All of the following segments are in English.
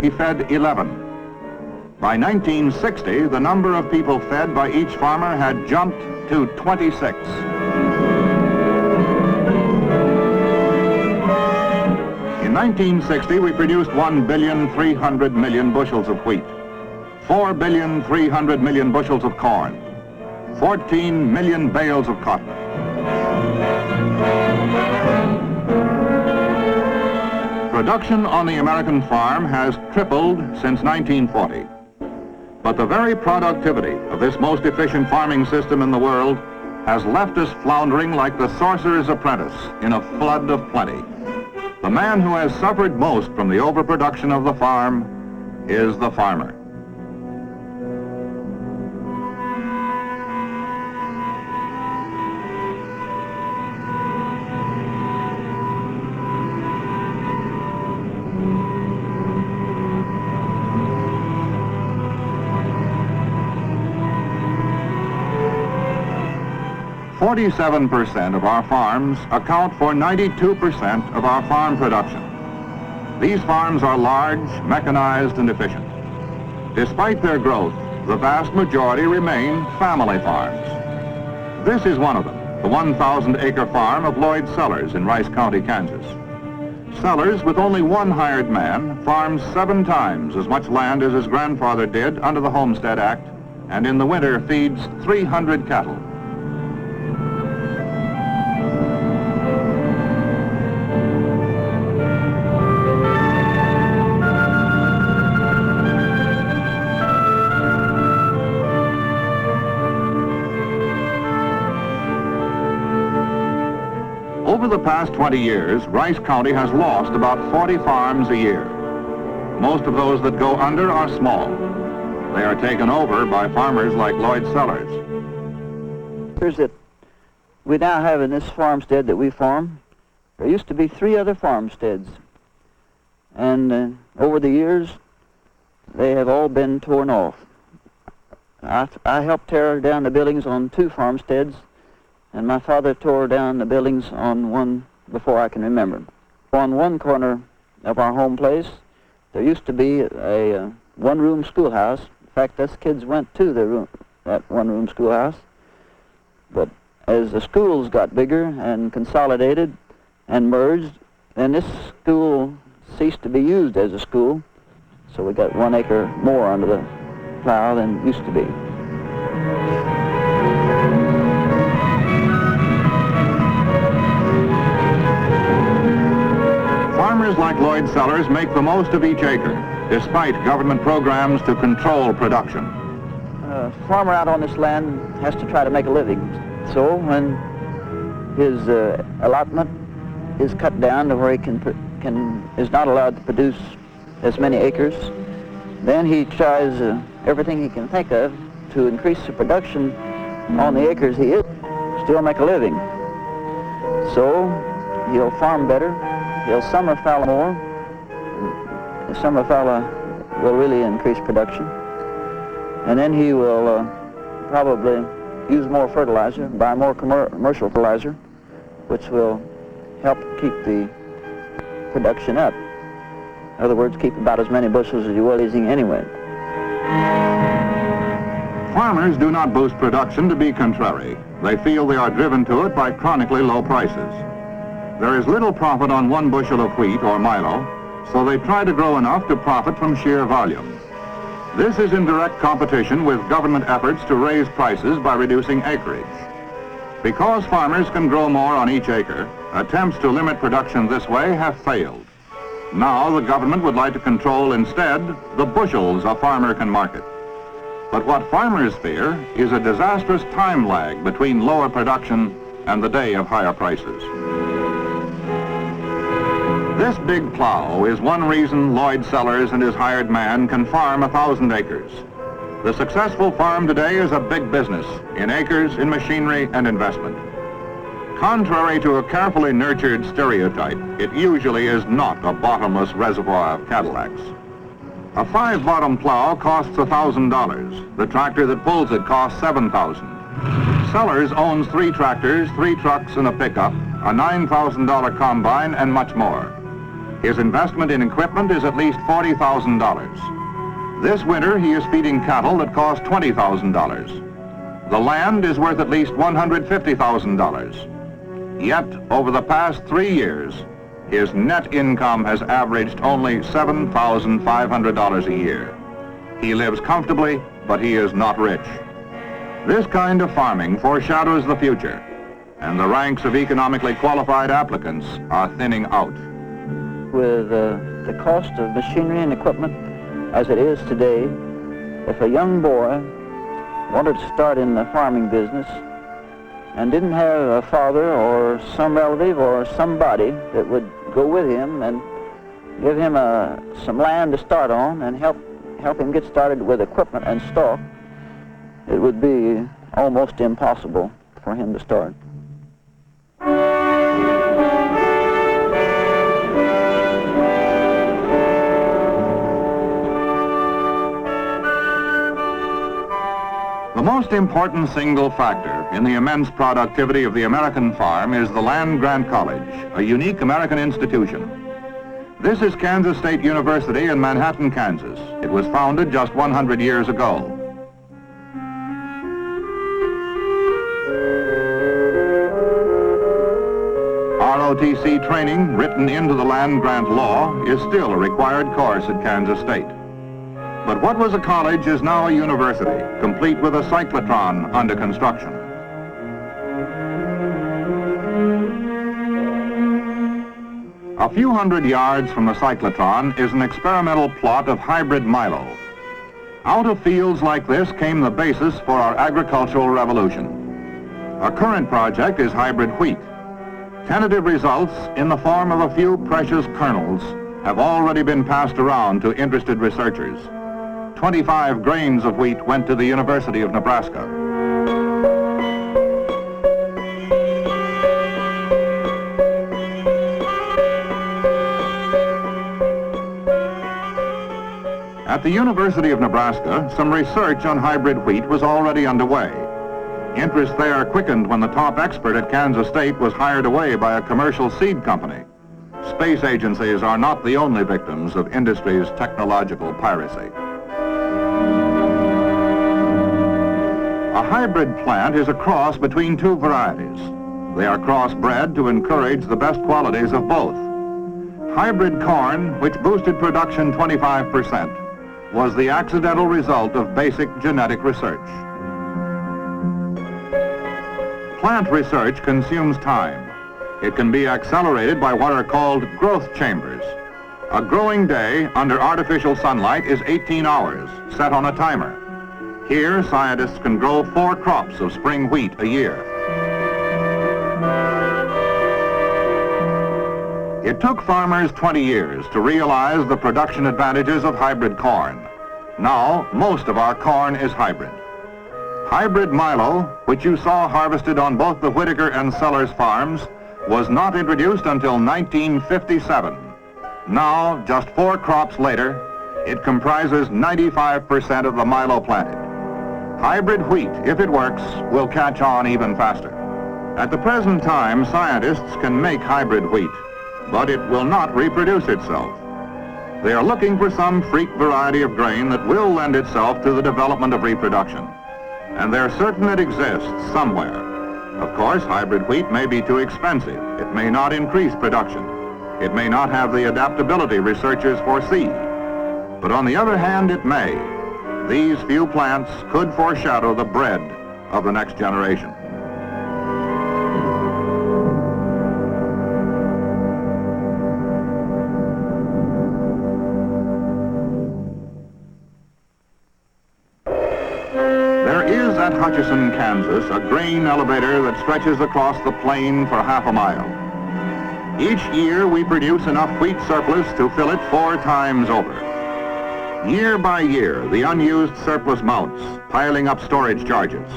he fed 11. By 1960, the number of people fed by each farmer had jumped to 26. In 1960, we produced 1,300,000,000 bushels of wheat, 4,300,000,000 bushels of corn, 14 million bales of cotton. Production on the American farm has tripled since 1940. But the very productivity of this most efficient farming system in the world has left us floundering like the sorcerer's apprentice in a flood of plenty. The man who has suffered most from the overproduction of the farm is the farmer. "47% of our farms account for 92% of our farm production. These farms are large, mechanized, and efficient. Despite their growth, the vast majority remain family farms. This is one of them, the 1,000-acre farm of Lloyd Sellers in Rice County, Kansas. Sellers, with only one hired man, farms 7 times as much land as his grandfather did under the Homestead Act, and in the winter feeds 300 cattle. Over the past 20 years, Rice County has lost about 40 farms a year. Most of those that go under are small. They are taken over by farmers like Lloyd Sellers. Here's that we now have in this farmstead that we farm. There used to be 3 other farmsteads. And over the years, they have all been torn off. I helped tear down the buildings on 2 farmsteads, and my father tore down the buildings on one before I can remember. On one corner of our home place, there used to be a one-room schoolhouse. In fact, us kids went to that one-room schoolhouse. But as the schools got bigger and consolidated and merged, then this school ceased to be used as a school. So we got 1 acre more under the plow than it used to be. Farmers like Lloyd Sellers make the most of each acre, despite government programs to control production. A farmer out on this land has to try to make a living. So when his allotment is cut down to where he is not allowed to produce as many acres, then he tries everything he can think of to increase the production on the acres he is, still make a living. So he'll farm better. He'll summer fallow more. The summer fallow will really increase production. And then he will probably use more fertilizer, buy more commercial fertilizer, which will help keep the production up. In other words, keep about as many bushels as he was using anyway. Farmers do not boost production to be contrary. They feel they are driven to it by chronically low prices. There is little profit on 1 bushel of wheat or milo, so they try to grow enough to profit from sheer volume. This is in direct competition with government efforts to raise prices by reducing acreage. Because farmers can grow more on each acre, attempts to limit production this way have failed. Now the government would like to control instead the bushels a farmer can market. But what farmers fear is a disastrous time lag between lower production and the day of higher prices. This big plow is one reason Lloyd Sellers and his hired man can farm 1,000 acres. The successful farm today is a big business in acres, in machinery, and investment. Contrary to a carefully nurtured stereotype, it usually is not a bottomless reservoir of Cadillacs. A 5-bottom plow costs $1,000. The tractor that pulls it costs $7,000. Sellers owns 3 tractors, 3 trucks, and a pickup, a $9,000 combine, and much more. His investment in equipment is at least $40,000. This winter, he is feeding cattle that cost $20,000. The land is worth at least $150,000. Yet, over the past 3 years, his net income has averaged only $7,500 a year. He lives comfortably, but he is not rich. This kind of farming foreshadows the future, and the ranks of economically qualified applicants are thinning out. With the cost of machinery and equipment as it is today, if a young boy wanted to start in the farming business and didn't have a father or some relative or somebody that would go with him and give him some land to start on and help him get started with equipment and stock, it would be almost impossible for him to start. The most important single factor in the immense productivity of the American farm is the Land Grant College, a unique American institution. This is Kansas State University in Manhattan, Kansas. It was founded just 100 years ago. ROTC training, written into the land grant law, is still a required course at Kansas State. But what was a college is now a university, complete with a cyclotron under construction. A few hundred yards from the cyclotron is an experimental plot of hybrid milo. Out of fields like this came the basis for our agricultural revolution. Our current project is hybrid wheat. Tentative results in the form of a few precious kernels have already been passed around to interested researchers. 25 grains of wheat went to the University of Nebraska. At the University of Nebraska, some research on hybrid wheat was already underway. Interest there quickened when the top expert at Kansas State was hired away by a commercial seed company. Space agencies are not the only victims of industry's technological piracy. A hybrid plant is a cross between two varieties. They are crossbred to encourage the best qualities of both. Hybrid corn, which boosted production 25%, was the accidental result of basic genetic research. Plant research consumes time. It can be accelerated by what are called growth chambers. A growing day under artificial sunlight is 18 hours, set on a timer. Here, scientists can grow 4 crops of spring wheat a year. It took farmers 20 years to realize the production advantages of hybrid corn. Now, most of our corn is hybrid. Hybrid milo, which you saw harvested on both the Whitaker and Sellers farms, was not introduced until 1957. Now, just 4 crops later, it comprises 95% of the milo planted. Hybrid wheat, if it works, will catch on even faster. At the present time, scientists can make hybrid wheat, but it will not reproduce itself. They are looking for some freak variety of grain that will lend itself to the development of reproduction. And they're certain it exists somewhere. Of course, hybrid wheat may be too expensive. It may not increase production. It may not have the adaptability researchers foresee. But on the other hand, it may. These few plants could foreshadow the bread of the next generation. At Hutchinson, Kansas, a grain elevator that stretches across the plain for half a mile. Each year, we produce enough wheat surplus to fill it 4 times over. Year by year, the unused surplus mounts, piling up storage charges.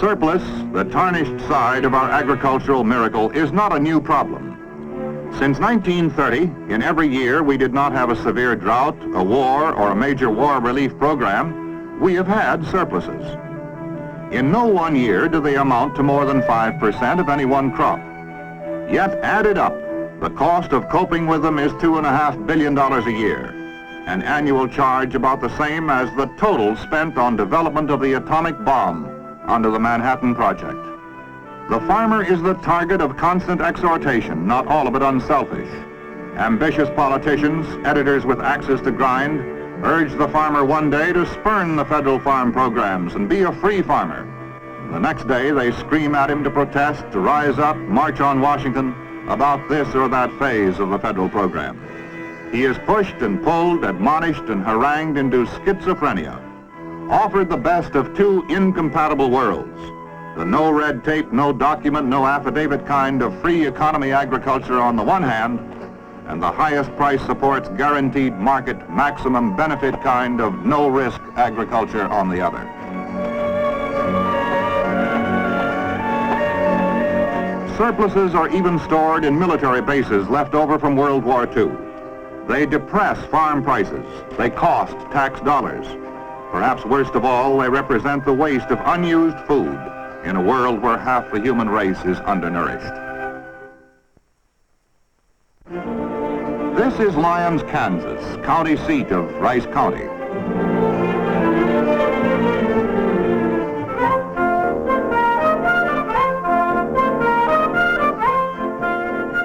Surplus, the tarnished side of our agricultural miracle, is not a new problem. Since 1930, in every year we did not have a severe drought, a war, or a major war relief program, we have had surpluses. In no one year do they amount to more than 5% of any one crop. Yet added up, The cost of coping with them is $2.5 billion a year, an annual charge about the same as the total spent on development of the atomic bomb under the Manhattan Project. The farmer is the target of constant exhortation, not all of it unselfish. Ambitious politicians, editors with axes to grind, urge the farmer one day to spurn the federal farm programs and be a free farmer. The next day they scream at him to protest, to rise up, march on Washington about this or that phase of the federal program. He is pushed and pulled, admonished and harangued into schizophrenia, offered the best of two incompatible worlds, the no red tape, no document, no affidavit kind of free economy agriculture on the one hand, and the highest price supports guaranteed market maximum benefit kind of no risk agriculture on the other. Surpluses are even stored in military bases left over from World War II. They depress farm prices. They cost tax dollars. Perhaps worst of all, they represent the waste of unused food in a world where half the human race is undernourished. This is Lyons, Kansas, county seat of Rice County.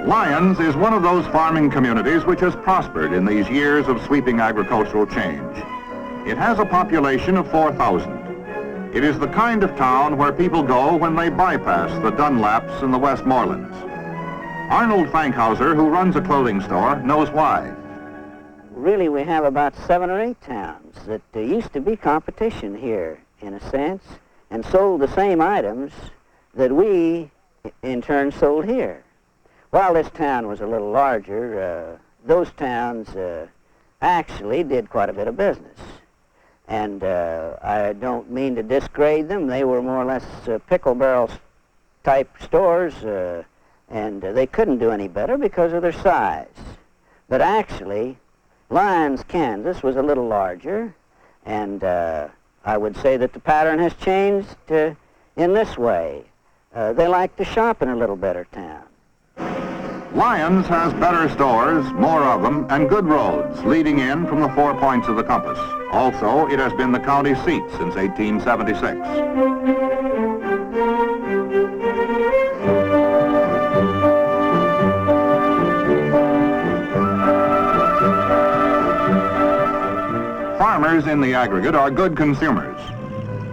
Lyons is one of those farming communities which has prospered in these years of sweeping agricultural change. It has a population of 4,000. It is the kind of town where people go when they bypass the Dunlaps and the Westmorlands. Arnold Fankhauser, who runs a clothing store, knows why. Really, we have about 7 or 8 towns that used to be competition here, in a sense, and sold the same items that we, in turn, sold here. While this town was a little larger, those towns actually did quite a bit of business. And I don't mean to disgrade them. They were more or less pickle barrels type stores, and they couldn't do any better because of their size. But actually, Lyons, Kansas was a little larger, and I would say that the pattern has changed in this way. They like to shop in a little better town. Lyons has better stores, more of them, and good roads leading in from the 4 points of the compass. Also, it has been the county seat since 1876. Farmers in the aggregate are good consumers.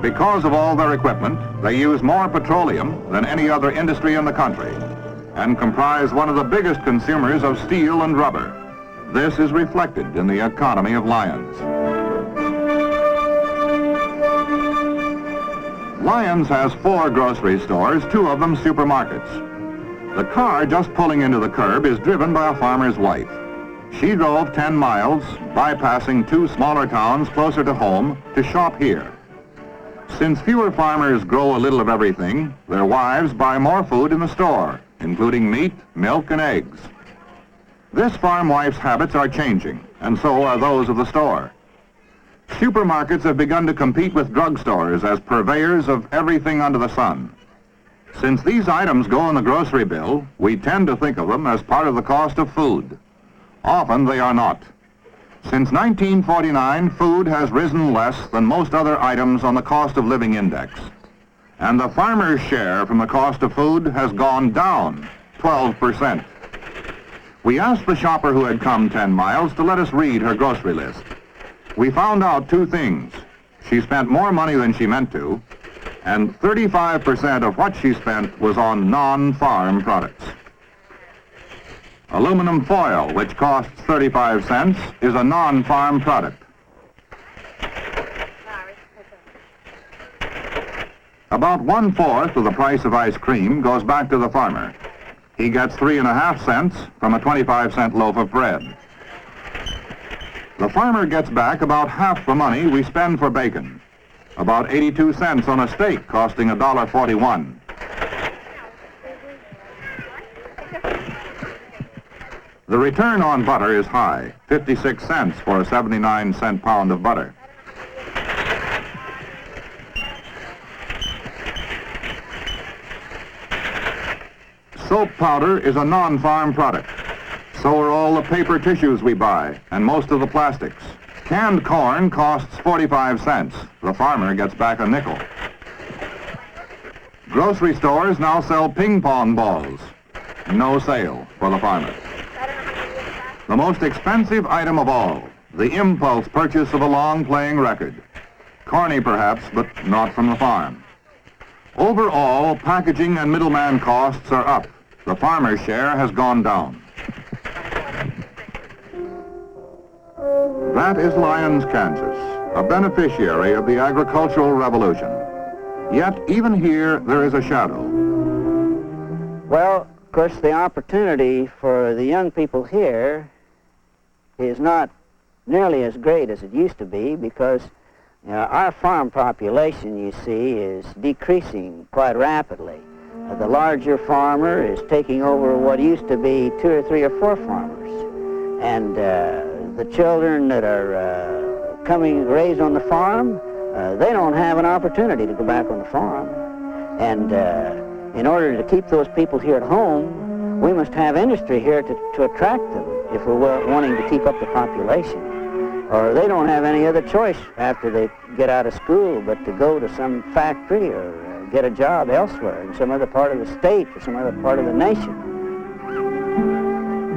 Because of all their equipment, they use more petroleum than any other industry in the country, and comprise one of the biggest consumers of steel and rubber. This is reflected in the economy of Lyons. Lyons has 4 grocery stores, 2 of them supermarkets. The car just pulling into the curb is driven by a farmer's wife. She drove 10 miles, bypassing 2 smaller towns closer to home, to shop here. Since fewer farmers grow a little of everything, their wives buy more food in the store, including meat, milk, and eggs. This farm wife's habits are changing, and so are those of the store. Supermarkets have begun to compete with drugstores as purveyors of everything under the sun. Since these items go in the grocery bill, we tend to think of them as part of the cost of food. Often they are not. Since 1949, food has risen less than most other items on the cost of living index. And the farmer's share from the cost of food has gone down 12%. We asked the shopper who had come 10 miles to let us read her grocery list. We found out 2 things. She spent more money than she meant to, and 35% of what she spent was on non-farm products. Aluminum foil, which costs 35 cents, is a non-farm product. About 1/4 of the price of ice cream goes back to the farmer. He gets 3.5 cents from a 25-cent loaf of bread. The farmer gets back about half the money we spend for bacon, about 82 cents on a steak costing $1.41. The return on butter is high, 56 cents for a 79-cent pound of butter. Soap powder is a non-farm product. So are all the paper tissues we buy, and most of the plastics. Canned corn costs 45 cents. The farmer gets back a nickel. Grocery stores now sell ping pong balls. No sale for the farmer. The most expensive item of all, the impulse purchase of a long playing record. Corny perhaps, but not from the farm. Overall, packaging and middleman costs are up. The farmer's share has gone down. That is Lyons, Kansas, a beneficiary of the agricultural revolution. Yet, even here, there is a shadow. Well, of course, the opportunity for the young people here is not nearly as great as it used to be because our farm population, you see, is decreasing quite rapidly. The larger farmer is taking over what used to be 2 or 3 or 4 farmers. And the children that are raised on the farm, they don't have an opportunity to go back on the farm. And in order to keep those people here at home, we must have industry here to attract them if we're wanting to keep up the population. Or they don't have any other choice after they get out of school but to go to some factory or get a job elsewhere in some other part of the state or some other part of the nation.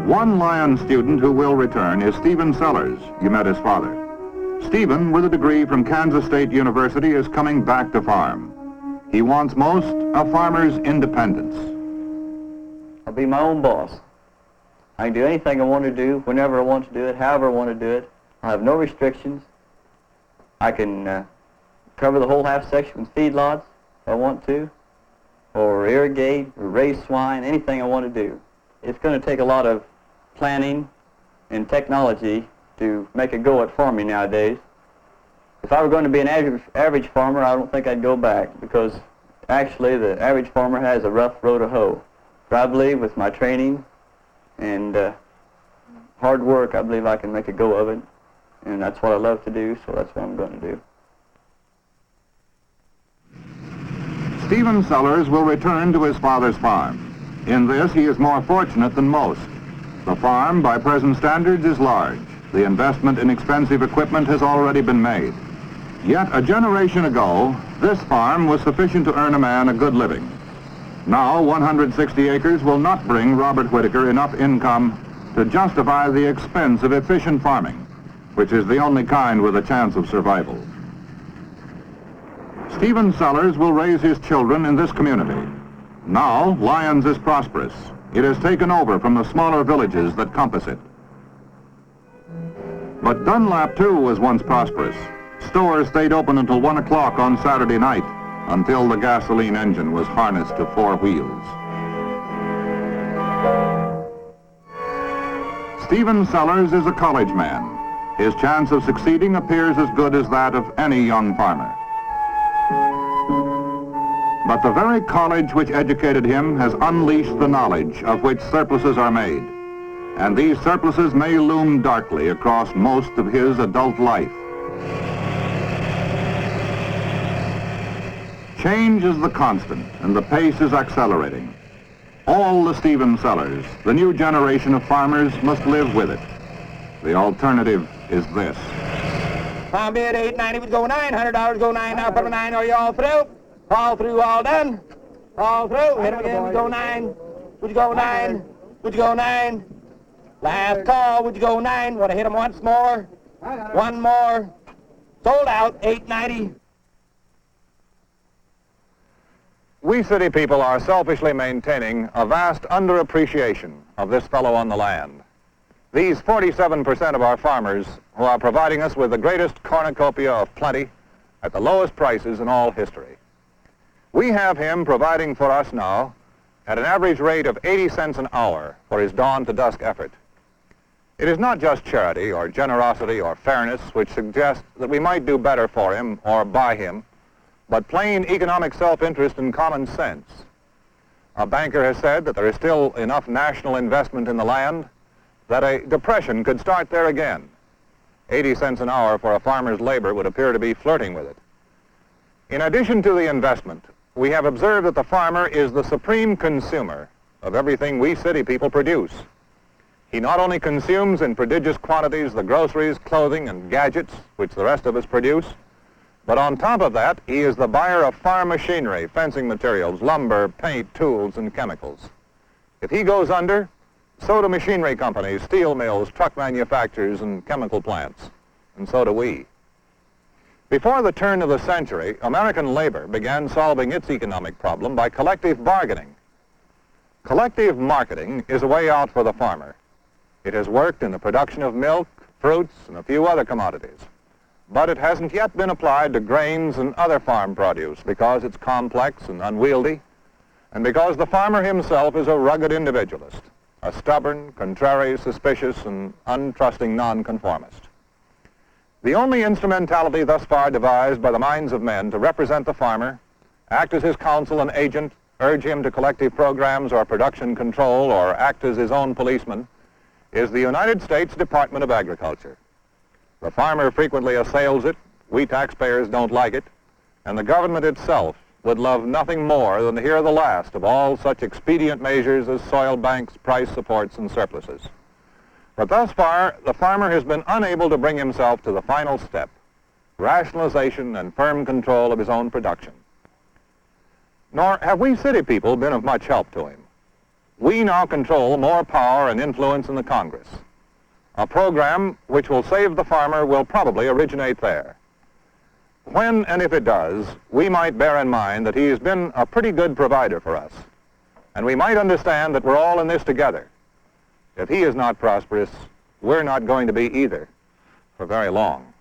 One Lyons student who will return is Stephen Sellers. You met his father. Stephen, with a degree from Kansas State University, is coming back to farm. He wants most a farmer's independence. I'll be my own boss. I can do anything I want to do, whenever I want to do it, however I want to do it. I have no restrictions. I can cover the whole half section with feedlots if I want to, or irrigate, or raise swine, anything I want to do. It's going to take a lot of planning and technology to make a go at farming nowadays. If I were going to be an average farmer, I don't think I'd go back because actually the average farmer has a rough road to hoe. But I believe with my training and hard work, I believe I can make a go of it. And that's what I love to do, so that's what I'm going to do. Stephen Sellers will return to his father's farm. In this, he is more fortunate than most. The farm, by present standards, is large. The investment in expensive equipment has already been made. Yet, a generation ago, this farm was sufficient to earn a man a good living. Now, 160 acres will not bring Robert Whittaker enough income to justify the expense of efficient farming, which is the only kind with a chance of survival. Stephen Sellers will raise his children in this community. Now, Lyons is prosperous. It has taken over from the smaller villages that compass it. But Dunlap, too, was once prosperous. Stores stayed open until 1 o'clock on Saturday night, until the gasoline engine was harnessed to 4 wheels. Stephen Sellers is a college man. His chance of succeeding appears as good as that of any young farmer. But the very college which educated him has unleashed the knowledge of which surpluses are made. And these surpluses may loom darkly across most of his adult life. Change is the constant, and the pace is accelerating. All the Stephen Sellers, the new generation of farmers, must live with it. The alternative is this. Farm bid 890 would go 900 $100 go 9 now, put a 9, are you all through? All through, all done. All through, hit him again, would you go 9? Would you go 9? Would you go 9? Last call, would you go 9? Want to hit him once more? One more. Sold out, 890. We city people are selfishly maintaining a vast underappreciation of this fellow on the land. These 47% of our farmers who are providing us with the greatest cornucopia of plenty at the lowest prices in all history. We have him providing for us now at an average rate of 80 cents an hour for his dawn to dusk effort. It is not just charity or generosity or fairness which suggests that we might do better for him or by him, but plain economic self-interest and common sense. A banker has said that there is still enough national investment in the land that a depression could start there again. 80 cents an hour for a farmer's labor would appear to be flirting with it. In addition to the investment, we have observed that the farmer is the supreme consumer of everything we city people produce. He not only consumes in prodigious quantities the groceries, clothing, and gadgets which the rest of us produce, but on top of that, he is the buyer of farm machinery, fencing materials, lumber, paint, tools, and chemicals. If he goes under, so do machinery companies, steel mills, truck manufacturers, and chemical plants, and so do we. Before the turn of the century, American labor began solving its economic problem by collective bargaining. Collective marketing is a way out for the farmer. It has worked in the production of milk, fruits, and a few other commodities. But it hasn't yet been applied to grains and other farm produce because it's complex and unwieldy, and because the farmer himself is a rugged individualist, a stubborn, contrary, suspicious, and untrusting nonconformist. The only instrumentality thus far devised by the minds of men to represent the farmer, act as his counsel and agent, urge him to collective programs or production control, or act as his own policeman, is the United States Department of Agriculture. The farmer frequently assails it, we taxpayers don't like it, and the government itself would love nothing more than to hear the last of all such expedient measures as soil banks, price supports, and surpluses. But thus far, the farmer has been unable to bring himself to the final step, rationalization and firm control of his own production. Nor have we city people been of much help to him. We now control more power and influence in the Congress. A program which will save the farmer will probably originate there. When and if it does, we might bear in mind that he has been a pretty good provider for us, and we might understand that we're all in this together. If he is not prosperous, we're not going to be either for very long.